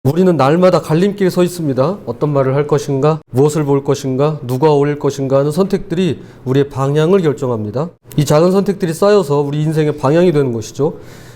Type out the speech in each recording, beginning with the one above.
우리는 날마다 갈림길에 서 있습니다. 어떤 말을 할 것인가, 무엇을 볼 것인가, 누가 어울릴 것인가 하는 선택들이 우리의 방향을 결정합니다. 이 작은 선택들이 쌓여서 우리 인생의 방향이 되는 것이죠.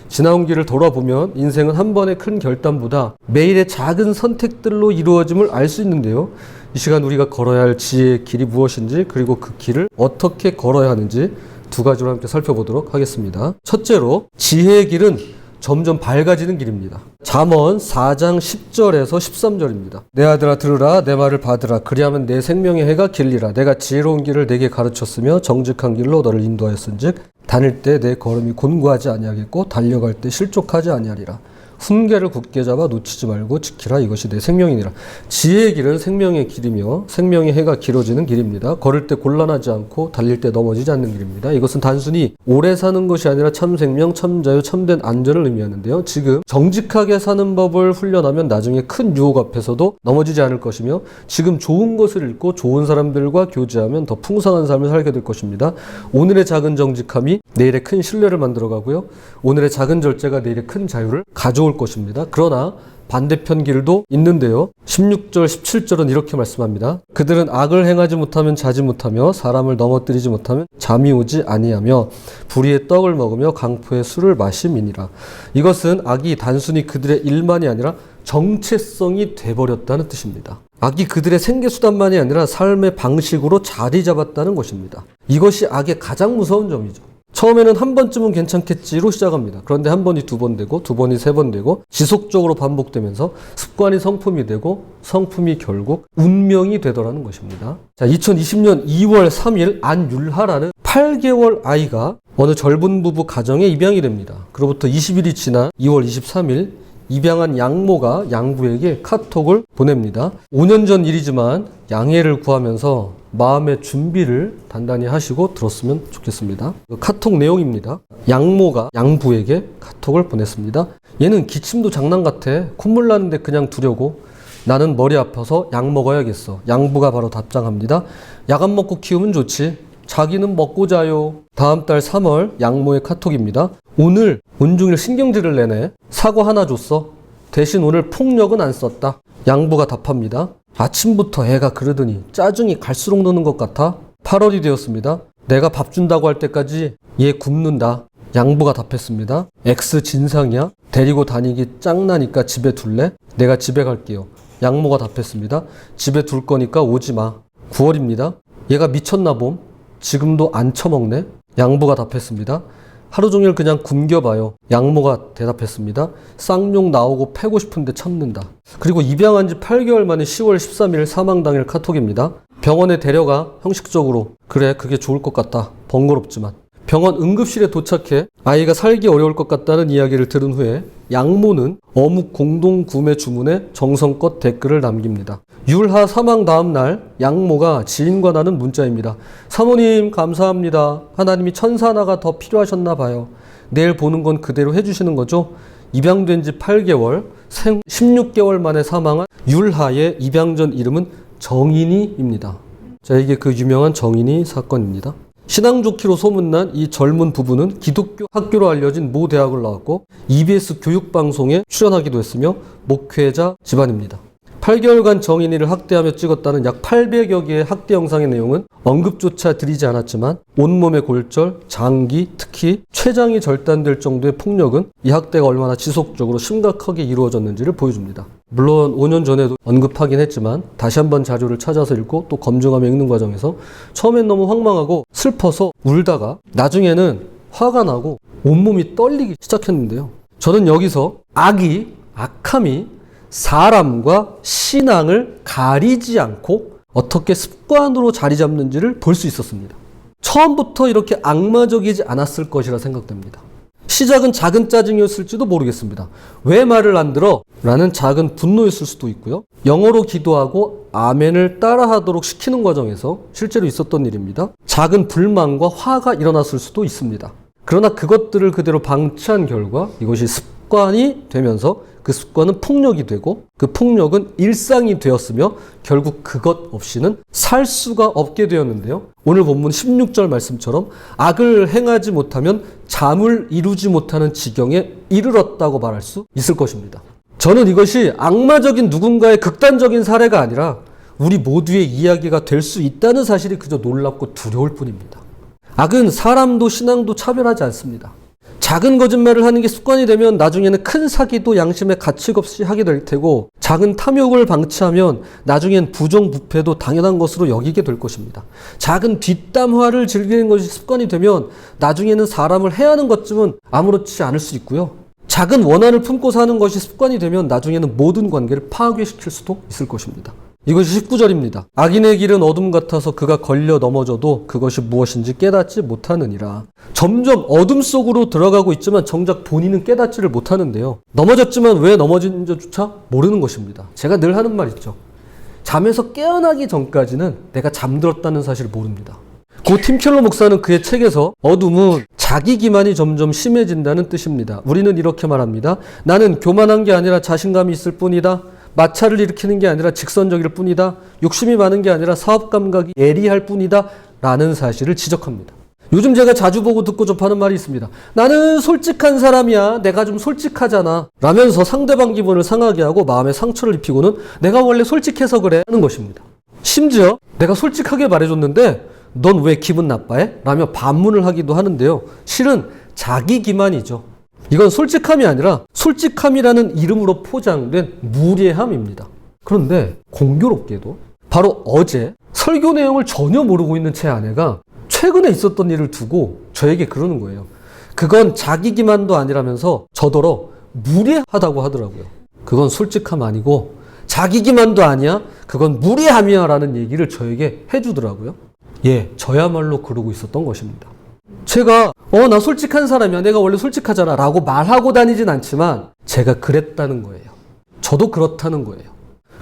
지나온 길을 돌아보면 인생은 한 번의 큰 결단보다 매일의 작은 선택들로 이루어짐을 알 수 있는데요. 이 시간 우리가 걸어야 할 지혜의 길이 무엇인지, 그리고 그 길을 어떻게 걸어야 하는지 두 가지로 함께 살펴보도록 하겠습니다. 첫째로, 지혜의 길은 점점 밝아지는 길입니다. 잠언 4장 10절에서 13절입니다. 내 아들아 들으라, 내 말을 받으라. 그리하면 내 생명의 해가 길리라. 내가 지혜로운 길을 내게 가르쳤으며 정직한 길로 너를 인도하였은즉 다닐 때 내 걸음이 곤고하지 아니하겠고 달려갈 때 실족하지 아니하리라. 훈계를 굳게 잡아 놓치지 말고 지키라. 이것이 내 생명이니라. 지혜의 길은 생명의 길이며 생명의 해가 길어지는 길입니다. 걸을 때 곤란하지 않고 달릴 때 넘어지지 않는 길입니다. 이것은 단순히 오래 사는 것이 아니라 참 생명, 참 자유, 참된 안전을 의미하는데요. 지금 정직하게 사는 법을 훈련하면 나중에 큰 유혹 앞에서도 넘어지지 않을 것이며, 지금 좋은 것을 읽고 좋은 사람들과 교제하면 더 풍성한 삶을 살게 될 것입니다. 오늘의 작은 정직함이 내일의 큰 신뢰를 만들어가고요. 오늘의 작은 절제가 내일의 큰 자유를 가져올 것입니다. 그러나 반대편 길도 있는데요. 16절, 17절은 이렇게 말씀합니다. 그들은 악을 행하지 못하면 자지 못하며 사람을 넘어뜨리지 못하면 잠이 오지 아니하며 불의의 떡을 먹으며 강포의 술을 마심이니라. 이것은 악이 단순히 그들의 일만이 아니라 정체성이 돼버렸다는 뜻입니다. 악이 그들의 생계수단만이 아니라 삶의 방식으로 자리 잡았다는 것입니다. 이것이 악의 가장 무서운 점이죠. 처음에는 한 번쯤은 괜찮겠지로 시작합니다. 그런데 한 번이 두 번 되고, 두 번이 세 번 되고, 지속적으로 반복되면서 습관이 성품이 되고, 성품이 결국 운명이 되더라는 것입니다. 자, 2020년 2월 3일 안율하라는 8개월 아이가 어느 젊은 부부 가정에 입양이 됩니다. 그로부터 20일이 지난 2월 23일 입양한 양모가 양부에게 카톡을 보냅니다. 5년 전 일이지만 양해를 구하면서 마음의 준비를 단단히 하시고 들었으면 좋겠습니다. 카톡 내용입니다. 양모가 양부에게 카톡을 보냈습니다. 얘는 기침도 장난 같아. 콧물 나는데 그냥 두려고. 나는 머리 아파서 약 먹어야겠어. 양부가 바로 답장합니다. 약 안 먹고 키우면 좋지. 자기는 먹고 자요. 다음 달 3월 양모의 카톡입니다. 오늘 온종일 신경질을 내네. 사과 하나 줬어. 대신 오늘 폭력은 안 썼다. 양부가 답합니다. 아침부터 애가 그러더니 짜증이 갈수록 느는 것 같아. 8월이 되었습니다. 내가 밥 준다고 할 때까지 얘 굶는다. 양부가 답했습니다. X 진상이야? 데리고 다니기 짱나니까 집에 둘래? 내가 집에 갈게요. 양모가 답했습니다. 집에 둘 거니까 오지 마. 9월입니다. 얘가 미쳤나 봄? 지금도 안 처먹네? 양부가 답했습니다. 하루 종일 그냥 굶겨봐요. 양모가 대답했습니다. 쌍욕 나오고 패고 싶은데 참는다. 그리고 입양한 지 8개월 만에 10월 13일 사망 당일 카톡입니다. 병원에 데려가. 형식적으로. 그래, 그게 좋을 것 같다. 번거롭지만. 병원 응급실에 도착해 아이가 살기 어려울 것 같다는 이야기를 들은 후에 양모는 어묵 공동 구매 주문에 정성껏 댓글을 남깁니다. 율하 사망 다음 날 양모가 지인과 나눈 문자입니다. 사모님 감사합니다. 하나님이 천사 하나가 더 필요하셨나 봐요. 내일 보는 건 그대로 해주시는 거죠? 입양된 지 8개월, 16개월 만에 사망한 율하의 입양 전 이름은 정인이입니다. 자, 이게 그 유명한 정인이 사건입니다. 신앙 좋기로 소문난 이 젊은 부부는 기독교 학교로 알려진 모 대학을 나왔고 EBS 교육방송에 출연하기도 했으며 목회자 집안입니다. 8개월간 정인이를 학대하며 찍었다는 약 800여 개의 학대 영상의 내용은 언급조차 드리지 않았지만 온몸의 골절, 장기, 특히 췌장이 절단될 정도의 폭력은 이 학대가 얼마나 지속적으로 심각하게 이루어졌는지를 보여줍니다. 물론 5년 전에도 언급하긴 했지만 다시 한번 자료를 찾아서 읽고 또 검증하며 읽는 과정에서 처음엔 너무 황망하고 슬퍼서 울다가 나중에는 화가 나고 온몸이 떨리기 시작했는데요. 저는 여기서 악함이 사람과 신앙을 가리지 않고 어떻게 습관으로 자리 잡는지를 볼 수 있었습니다. 처음부터 이렇게 악마적이지 않았을 것이라 생각됩니다. 시작은 작은 짜증이었을지도 모르겠습니다. 왜 말을 안 들어? 라는 작은 분노였을 수도 있고요. 영어로 기도하고 아멘을 따라하도록 시키는 과정에서 실제로 있었던 일입니다. 작은 불만과 화가 일어났을 수도 있습니다. 그러나 그것들을 그대로 방치한 결과 이것이 습관이 되면서 그 습관은 폭력이 되고 그 폭력은 일상이 되었으며 결국 그것 없이는 살 수가 없게 되었는데요. 오늘 본문 16절 말씀처럼 악을 행하지 못하면 잠을 이루지 못하는 지경에 이르렀다고 말할 수 있을 것입니다. 저는 이것이 악마적인 누군가의 극단적인 사례가 아니라 우리 모두의 이야기가 될 수 있다는 사실이 그저 놀랍고 두려울 뿐입니다. 악은 사람도 신앙도 차별하지 않습니다. 작은 거짓말을 하는 게 습관이 되면 나중에는 큰 사기도 양심에 가책 없이 하게 될 테고, 작은 탐욕을 방치하면 나중엔 부정부패도 당연한 것으로 여기게 될 것입니다. 작은 뒷담화를 즐기는 것이 습관이 되면 나중에는 사람을 해하는 것쯤은 아무렇지 않을 수 있고요. 작은 원한을 품고 사는 것이 습관이 되면 나중에는 모든 관계를 파괴시킬 수도 있을 것입니다. 이것이 19절입니다. 악인의 길은 어둠 같아서 그가 걸려 넘어져도 그것이 무엇인지 깨닫지 못하느니라. 점점 어둠 속으로 들어가고 있지만 정작 본인은 깨닫지를 못하는데요. 넘어졌지만 왜 넘어진지조차 모르는 것입니다. 제가 늘 하는 말 있죠. 잠에서 깨어나기 전까지는 내가 잠들었다는 사실을 모릅니다. 고 팀 켈러 목사는 그의 책에서 어둠은 자기 기만이 점점 심해진다는 뜻입니다. 우리는 이렇게 말합니다. 나는 교만한 게 아니라 자신감이 있을 뿐이다. 마찰을 일으키는 게 아니라 직선적일 뿐이다. 욕심이 많은 게 아니라 사업 감각이 예리할 뿐이다. 라는 사실을 지적합니다. 요즘 제가 자주 보고 듣고 접하는 말이 있습니다. 나는 솔직한 사람이야. 내가 좀 솔직하잖아. 라면서 상대방 기분을 상하게 하고 마음에 상처를 입히고는 내가 원래 솔직해서 그래 하는 것입니다. 심지어 내가 솔직하게 말해줬는데 넌 왜 기분 나빠해? 라며 반문을 하기도 하는데요. 실은 자기 기만이죠. 이건 솔직함이 아니라 솔직함이라는 이름으로 포장된 무례함입니다. 그런데 공교롭게도 바로 어제 설교 내용을 전혀 모르고 있는 제 아내가 최근에 있었던 일을 두고 저에게 그러는 거예요. 그건 자기 기만도 아니라면서 저더러 무례하다고 하더라고요. 그건 솔직함 아니고 자기 기만도 아니야. 그건 무례함이야 라는 얘기를 저에게 해주더라고요. 예, 저야말로 그러고 있었던 것입니다. 제가 나 솔직한 사람이야. 내가 원래 솔직하잖아 라고 말하고 다니진 않지만 제가 그랬다는 거예요. 저도 그렇다는 거예요.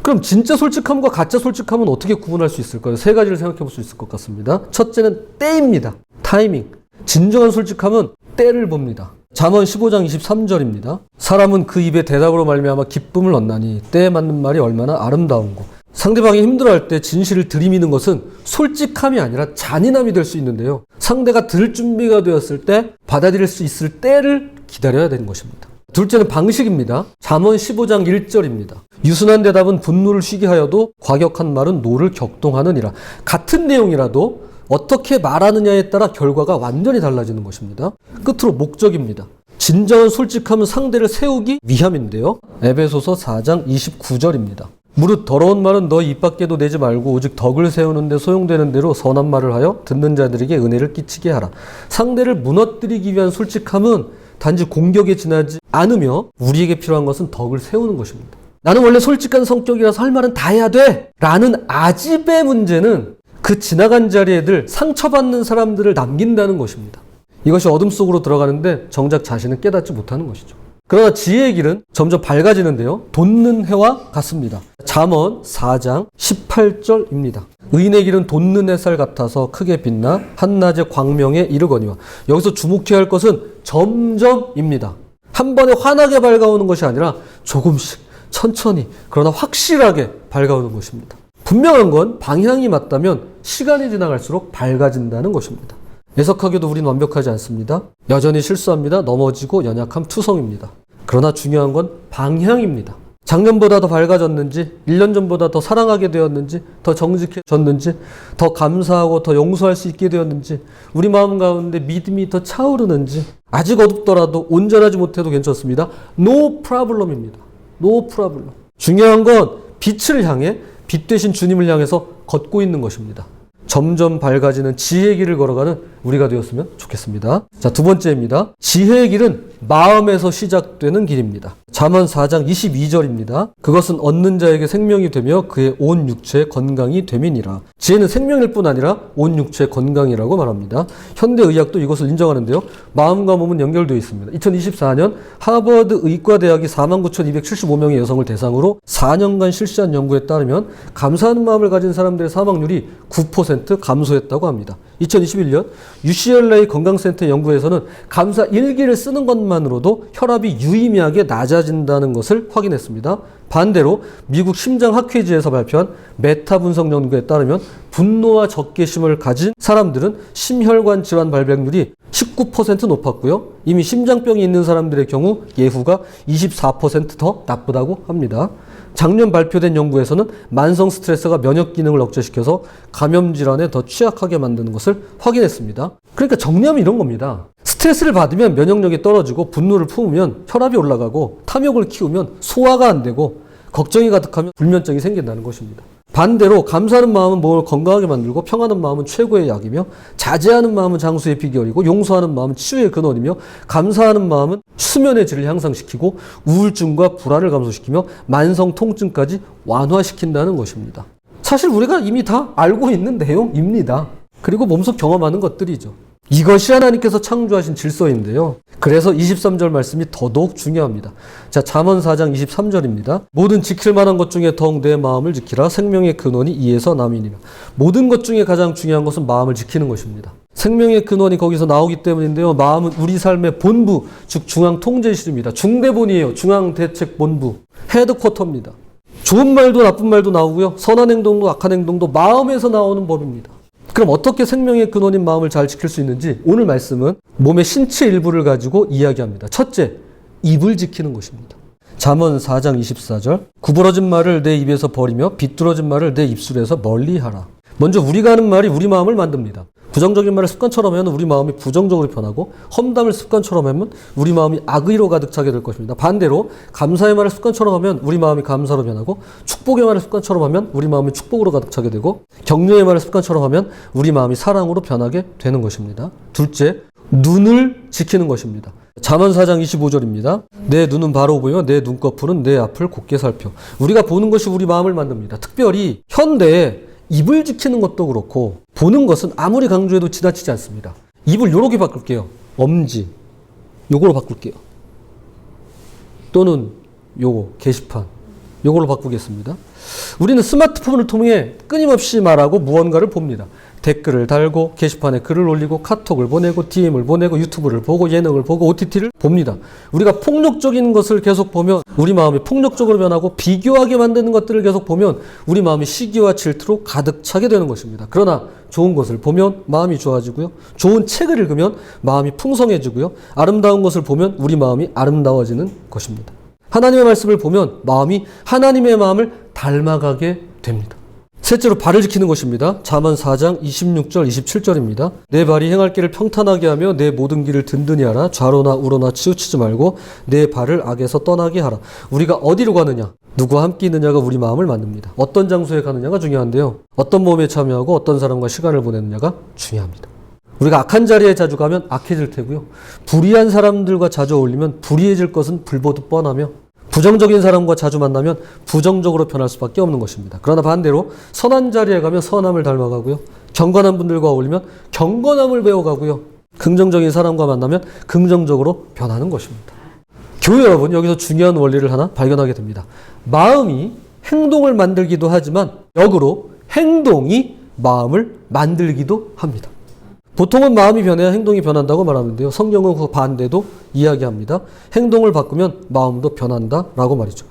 그럼 진짜 솔직함과 가짜 솔직함은 어떻게 구분할 수 있을까요? 세 가지를 생각해 볼 수 있을 것 같습니다. 첫째는 때입니다. 타이밍. 진정한 솔직함은 때를 봅니다. 잠언 15장 23절입니다. 사람은 그 입에 대답으로 말미암아 기쁨을 얻나니 때에 맞는 말이 얼마나 아름다운고. 상대방이 힘들어할 때 진실을 들이미는 것은 솔직함이 아니라 잔인함이 될 수 있는데요. 상대가 들을 준비가 되었을 때 받아들일 수 있을 때를 기다려야 되는 것입니다. 둘째는 방식입니다. 잠언 15장 1절입니다. 유순한 대답은 분노를 쉬게 하여도 과격한 말은 노를 격동하느니라. 같은 내용이라도 어떻게 말하느냐에 따라 결과가 완전히 달라지는 것입니다. 끝으로 목적입니다. 진정한 솔직함은 상대를 세우기 위함인데요. 에베소서 4장 29절입니다. 무릇 더러운 말은 너 입 밖에도 내지 말고 오직 덕을 세우는 데 소용되는 대로 선한 말을 하여 듣는 자들에게 은혜를 끼치게 하라. 상대를 무너뜨리기 위한 솔직함은 단지 공격에 지나지 않으며 우리에게 필요한 것은 덕을 세우는 것입니다. 나는 원래 솔직한 성격이라서 할 말은 다 해야 돼 라는 아집의 문제는 그 지나간 자리에 들 상처받는 사람들을 남긴다는 것입니다. 이것이 어둠 속으로 들어가는데 정작 자신은 깨닫지 못하는 것이죠. 그러나 지혜의 길은 점점 밝아지는데요. 돋는 해와 같습니다. 잠언 4장 18절입니다. 의인의 길은 돋는 햇살 같아서 크게 빛나 한낮의 광명에 이르거니와. 여기서 주목해야 할 것은 점점입니다. 한 번에 환하게 밝아오는 것이 아니라 조금씩 천천히 그러나 확실하게 밝아오는 것입니다. 분명한 건 방향이 맞다면 시간이 지나갈수록 밝아진다는 것입니다. 애석하게도 우린 완벽하지 않습니다. 여전히 실수합니다. 넘어지고 연약함 투성입니다. 그러나 중요한 건 방향입니다. 작년보다 더 밝아졌는지, 1년 전보다 더 사랑하게 되었는지, 더 정직해졌는지, 더 감사하고 더 용서할 수 있게 되었는지, 우리 마음 가운데 믿음이 더 차오르는지, 아직 어둡더라도 온전하지 못해도 괜찮습니다. No problem입니다. No problem. 중요한 건 빛을 향해, 빛 되신 주님을 향해서 걷고 있는 것입니다. 점점 밝아지는 지혜의 길을 걸어가는 우리가 되었으면 좋겠습니다. 자, 두 번째입니다. 지혜의 길은 마음에서 시작되는 길입니다. 잠언 4장 22절입니다. 그것은 얻는 자에게 생명이 되며 그의 온 육체의 건강이 됨이니라. 지혜는 생명일 뿐 아니라 온 육체의 건강이라고 말합니다. 현대의학도 이것을 인정하는데요. 마음과 몸은 연결되어 있습니다. 2024년 하버드 의과대학이 49,275명의 여성을 대상으로 4년간 실시한 연구에 따르면 감사하는 마음을 가진 사람들의 사망률이 9% 감소했다고 합니다. 2021년 UCLA 건강센터 연구에서는 감사 일기를 쓰는 것만으로도 혈압이 유의미하게 낮아진다는 것을 확인했습니다. 반대로 미국 심장학회지에서 발표한 메타 분석 연구에 따르면 분노와 적개심을 가진 사람들은 심혈관 질환 발병률이 19% 높았고요. 이미 심장병이 있는 사람들의 경우 예후가 24% 더 나쁘다고 합니다. 작년 발표된 연구에서는 만성 스트레스가 면역 기능을 억제시켜서 감염 질환에 더 취약하게 만드는 것을 확인했습니다. 그러니까 정리하면 이런 겁니다. 스트레스를 받으면 면역력이 떨어지고 분노를 품으면 혈압이 올라가고 탐욕을 키우면 소화가 안 되고 걱정이 가득하면 불면증이 생긴다는 것입니다. 반대로 감사하는 마음은 몸을 건강하게 만들고 평안한 마음은 최고의 약이며 자제하는 마음은 장수의 비결이고 용서하는 마음은 치유의 근원이며 감사하는 마음은 수면의 질을 향상시키고 우울증과 불안을 감소시키며 만성 통증까지 완화시킨다는 것입니다. 사실 우리가 이미 다 알고 있는 내용입니다. 그리고 몸소 경험하는 것들이죠. 이것이 하나님께서 창조하신 질서인데요. 그래서 23절 말씀이 더더욱 중요합니다. 자, 잠언 4장 23절입니다. 모든 지킬 만한 것 중에 더욱 내 마음을 지키라. 생명의 근원이 이에서 남이니라. 모든 것 중에 가장 중요한 것은 마음을 지키는 것입니다. 생명의 근원이 거기서 나오기 때문인데요. 마음은 우리 삶의 본부, 즉 중앙통제실입니다. 중대본이에요. 중앙대책본부, 헤드쿼터입니다. 좋은 말도 나쁜 말도 나오고요. 선한 행동도 악한 행동도 마음에서 나오는 법입니다. 그럼 어떻게 생명의 근원인 마음을 잘 지킬 수 있는지 오늘 말씀은 몸의 신체 일부를 가지고 이야기합니다. 첫째, 입을 지키는 것입니다. 잠언 4장 24절 구부러진 말을 내 입에서 버리며 비뚤어진 말을 내 입술에서 멀리하라. 먼저 우리가 하는 말이 우리 마음을 만듭니다. 부정적인 말을 습관처럼 하면 우리 마음이 부정적으로 변하고 험담을 습관처럼 하면 우리 마음이 악의로 가득 차게 될 것입니다. 반대로 감사의 말을 습관처럼 하면 우리 마음이 감사로 변하고 축복의 말을 습관처럼 하면 우리 마음이 축복으로 가득 차게 되고 격려의 말을 습관처럼 하면 우리 마음이 사랑으로 변하게 되는 것입니다. 둘째, 눈을 지키는 것입니다. 잠언 4장 25절입니다. 내 눈은 바로 보여 내 눈꺼풀은 내 앞을 곧게 살펴. 우리가 보는 것이 우리 마음을 만듭니다. 특별히 현대에 입을 지키는 것도 그렇고 보는 것은 아무리 강조해도 지나치지 않습니다. 입을 요렇게 바꿀게요. 엄지 요거로 바꿀게요. 또는 요거 게시판 요걸로 바꾸겠습니다. 우리는 스마트폰을 통해 끊임없이 말하고 무언가를 봅니다. 댓글을 달고 게시판에 글을 올리고 카톡을 보내고 DM을 보내고 유튜브를 보고 예능을 보고 OTT를 봅니다. 우리가 폭력적인 것을 계속 보면 우리 마음이 폭력적으로 변하고 비교하게 만드는 것들을 계속 보면 우리 마음이 시기와 질투로 가득 차게 되는 것입니다. 그러나 좋은 것을 보면 마음이 좋아지고요. 좋은 책을 읽으면 마음이 풍성해지고요. 아름다운 것을 보면 우리 마음이 아름다워지는 것입니다. 하나님의 말씀을 보면 마음이 하나님의 마음을 닮아가게 됩니다. 셋째로 발을 지키는 것입니다. 잠언 4장 26절 27절입니다. 내 발이 행할 길을 평탄하게 하며 내 모든 길을 든든히 하라. 좌로나 우로나 치우치지 말고 내 발을 악에서 떠나게 하라. 우리가 어디로 가느냐, 누구와 함께 있느냐가 우리 마음을 만듭니다. 어떤 장소에 가느냐가 중요한데요. 어떤 모험에 참여하고 어떤 사람과 시간을 보내느냐가 중요합니다. 우리가 악한 자리에 자주 가면 악해질 테고요. 불의한 사람들과 자주 어울리면 불의해질 것은 불보듯 뻔하며 부정적인 사람과 자주 만나면 부정적으로 변할 수밖에 없는 것입니다. 그러나 반대로 선한 자리에 가면 선함을 닮아가고요. 경건한 분들과 어울리면 경건함을 배워가고요. 긍정적인 사람과 만나면 긍정적으로 변하는 것입니다. 교회 여러분, 여기서 중요한 원리를 하나 발견하게 됩니다. 마음이 행동을 만들기도 하지만 역으로 행동이 마음을 만들기도 합니다. 보통은 마음이 변해야 행동이 변한다고 말하는데요. 성경은 그 반대도 이야기합니다. 행동을 바꾸면 마음도 변한다라고 말이죠.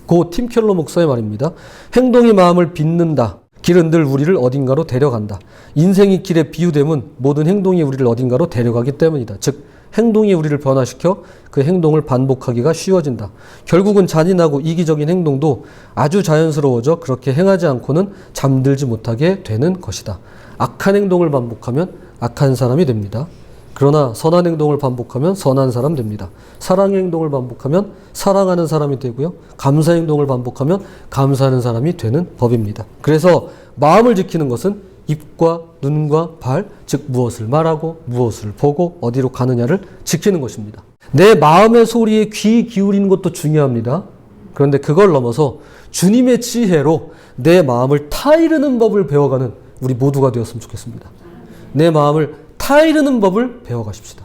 고 팀 켈러 목사의 말입니다. 행동이 마음을 빚는다. 길은 늘 우리를 어딘가로 데려간다. 인생이 길에 비유됨은 모든 행동이 우리를 어딘가로 데려가기 때문이다. 즉 행동이 우리를 변화시켜 그 행동을 반복하기가 쉬워진다. 결국은 잔인하고 이기적인 행동도 아주 자연스러워져 그렇게 행하지 않고는 잠들지 못하게 되는 것이다. 악한 행동을 반복하면 악한 사람이 됩니다. 그러나 선한 행동을 반복하면 선한 사람 됩니다. 사랑의 행동을 반복하면 사랑하는 사람이 되고요. 감사 행동을 반복하면 감사하는 사람이 되는 법입니다. 그래서 마음을 지키는 것은 입과 눈과 발, 즉 무엇을 말하고 무엇을 보고 어디로 가느냐를 지키는 것입니다. 내 마음의 소리에 귀 기울이는 것도 중요합니다. 그런데 그걸 넘어서 주님의 지혜로 내 마음을 타이르는 법을 배워가는 우리 모두가 되었으면 좋겠습니다. 내 마음을 타이르는 법을 배워가십시다.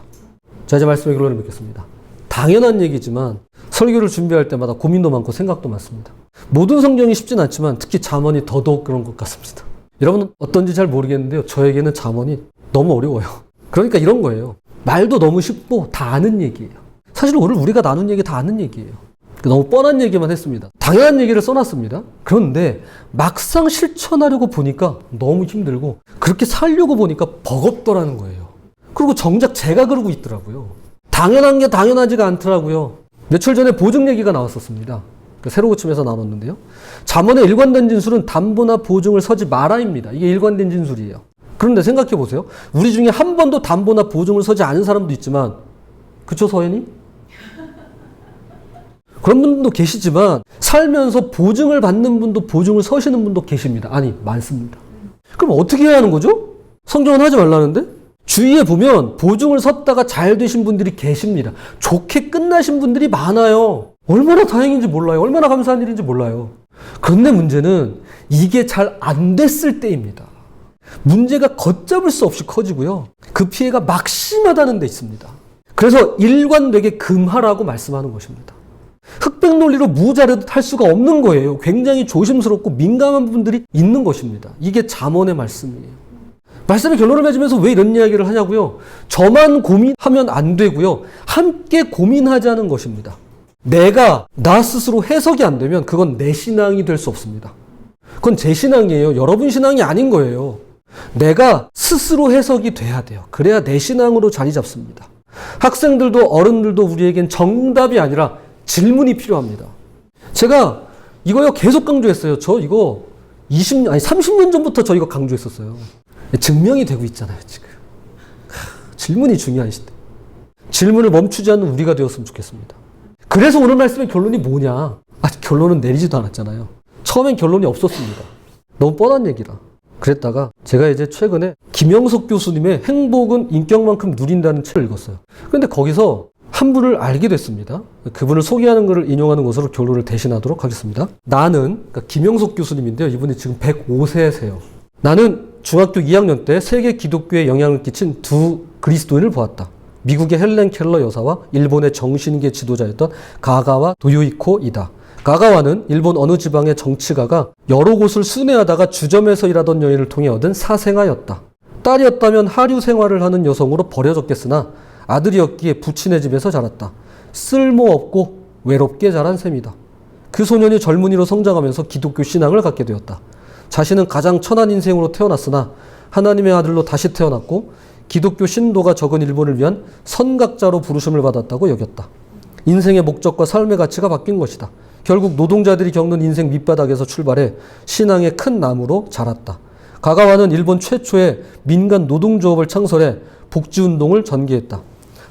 자, 이제 말씀의 결론을 맺겠습니다. 당연한 얘기지만 설교를 준비할 때마다 고민도 많고 생각도 많습니다. 모든 성경이 쉽진 않지만 특히 잠언이 더더욱 그런 것 같습니다. 여러분은 어떤지 잘 모르겠는데요. 저에게는 잠언이 너무 어려워요. 그러니까 이런 거예요. 말도 너무 쉽고 다 아는 얘기예요. 사실 오늘 우리가 나눈 얘기 다 아는 얘기예요. 너무 뻔한 얘기만 했습니다. 당연한 얘기를 써놨습니다. 그런데 막상 실천하려고 보니까 너무 힘들고 그렇게 살려고 보니까 버겁더라는 거예요. 그리고 정작 제가 그러고 있더라고요. 당연한 게 당연하지가 않더라고요. 며칠 전에 보증 얘기가 나왔었습니다. 새로 고침해서 나눴는데요. 잠언의 일관된 진술은 담보나 보증을 서지 마라입니다. 이게 일관된 진술이에요. 그런데 생각해 보세요. 우리 중에 한 번도 담보나 보증을 서지 않은 사람도 있지만, 그쵸, 서연이? 그런 분도 계시지만 살면서 보증을 받는 분도 보증을 서시는 분도 계십니다. 아니, 많습니다. 그럼 어떻게 해야 하는 거죠? 성경은 하지 말라는데? 주위에 보면 보증을 섰다가 잘 되신 분들이 계십니다. 좋게 끝나신 분들이 많아요. 얼마나 다행인지 몰라요. 얼마나 감사한 일인지 몰라요. 그런데 문제는 이게 잘 안 됐을 때입니다. 문제가 걷잡을 수 없이 커지고요. 그 피해가 막심하다는 데 있습니다. 그래서 일관되게 금하라고 말씀하는 것입니다. 흑백 논리로 무자르듯 할 수가 없는 거예요. 굉장히 조심스럽고 민감한 분들이 있는 것입니다. 이게 잠언의 말씀이에요. 말씀의 결론을 맺으면서 왜 이런 이야기를 하냐고요? 저만 고민하면 안 되고요. 함께 고민하자는 것입니다. 내가 나 스스로 해석이 안 되면 그건 내 신앙이 될 수 없습니다. 그건 제 신앙이에요. 여러분 신앙이 아닌 거예요. 내가 스스로 해석이 돼야 돼요. 그래야 내 신앙으로 자리 잡습니다. 학생들도 어른들도 우리에겐 정답이 아니라 질문이 필요합니다. 제가 이거요 계속 강조했어요. 저 이거 30년 전부터 저 이거 강조했었어요. 증명이 되고 있잖아요, 지금. 질문이 중요하시대. 질문을 멈추지 않는 우리가 되었으면 좋겠습니다. 그래서 오늘 말씀의 결론이 뭐냐? 아직 결론은 내리지도 않았잖아요. 처음엔 결론이 없었습니다. 너무 뻔한 얘기라. 그랬다가 제가 이제 최근에 김영석 교수님의 행복은 인격만큼 누린다는 책을 읽었어요. 그런데 거기서 한 분을 알게 됐습니다. 그분을 소개하는 것을 인용하는 것으로 결론을 대신하도록 하겠습니다. 나는, 그러니까 김영석 교수님인데요. 이분이 지금 105세세요. 나는 중학교 2학년 때 세계 기독교에 영향을 끼친 두 그리스도인을 보았다. 미국의 헬렌 켈러 여사와 일본의 정신계 지도자였던 가가와 도요이코이다. 가가와는 일본 어느 지방의 정치가가 여러 곳을 순회하다가 주점에서 일하던 여인을 통해 얻은 사생아였다. 딸이었다면 하류 생활을 하는 여성으로 버려졌겠으나 아들이었기에 부친의 집에서 자랐다. 쓸모없고 외롭게 자란 셈이다. 그 소년이 젊은이로 성장하면서 기독교 신앙을 갖게 되었다. 자신은 가장 천한 인생으로 태어났으나 하나님의 아들로 다시 태어났고 기독교 신도가 적은 일본을 위한 선각자로 부르심을 받았다고 여겼다. 인생의 목적과 삶의 가치가 바뀐 것이다. 결국 노동자들이 겪는 인생 밑바닥에서 출발해 신앙의 큰 나무로 자랐다. 가가와는 일본 최초의 민간 노동조합을 창설해 복지운동을 전개했다.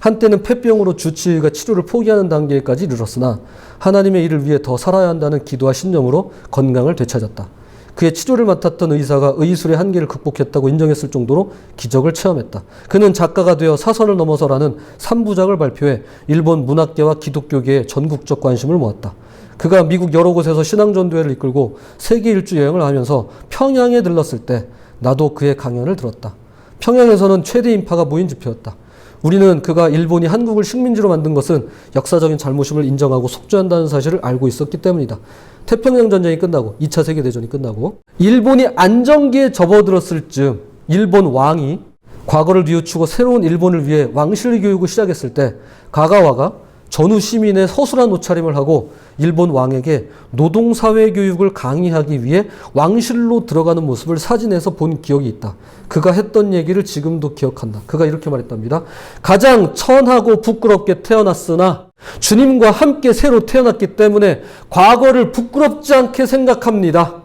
한때는 폐병으로 주치의가 치료를 포기하는 단계까지 이르렀으나 하나님의 일을 위해 더 살아야 한다는 기도와 신념으로 건강을 되찾았다. 그의 치료를 맡았던 의사가 의술의 한계를 극복했다고 인정했을 정도로 기적을 체험했다. 그는 작가가 되어 사선을 넘어서라는 3부작을 발표해 일본 문학계와 기독교계에 전국적 관심을 모았다. 그가 미국 여러 곳에서 신앙전도회를 이끌고 세계 일주 여행을 하면서 평양에 들렀을 때 나도 그의 강연을 들었다. 평양에서는 최대 인파가 모인 집회였다. 우리는 그가 일본이 한국을 식민지로 만든 것은 역사적인 잘못임을 인정하고 속죄한다는 사실을 알고 있었기 때문이다. 태평양 전쟁이 끝나고 2차 세계대전이 끝나고 일본이 안정기에 접어들었을 즈음 일본 왕이 과거를 뉘우치고 새로운 일본을 위해 왕실 교육을 시작했을 때 가가와가 전후 시민의 허술한 옷차림을 하고 일본 왕에게 노동사회 교육을 강의하기 위해 왕실로 들어가는 모습을 사진에서 본 기억이 있다. 그가 했던 얘기를 지금도 기억한다. 그가 이렇게 말했답니다. 가장 천하고 부끄럽게 태어났으나 주님과 함께 새로 태어났기 때문에 과거를 부끄럽지 않게 생각합니다.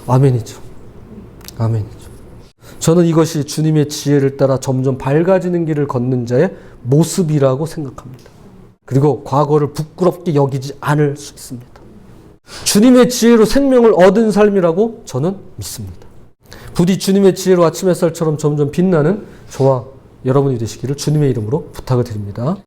아멘이죠. 아멘이죠. 저는 이것이 주님의 지혜를 따라 점점 밝아지는 길을 걷는 자의 모습이라고 생각합니다. 그리고 과거를 부끄럽게 여기지 않을 수 있습니다. 주님의 지혜로 생명을 얻은 삶이라고 저는 믿습니다. 부디 주님의 지혜로 아침 햇살처럼 점점 빛나는 저와 여러분이 되시기를 주님의 이름으로 부탁을 드립니다.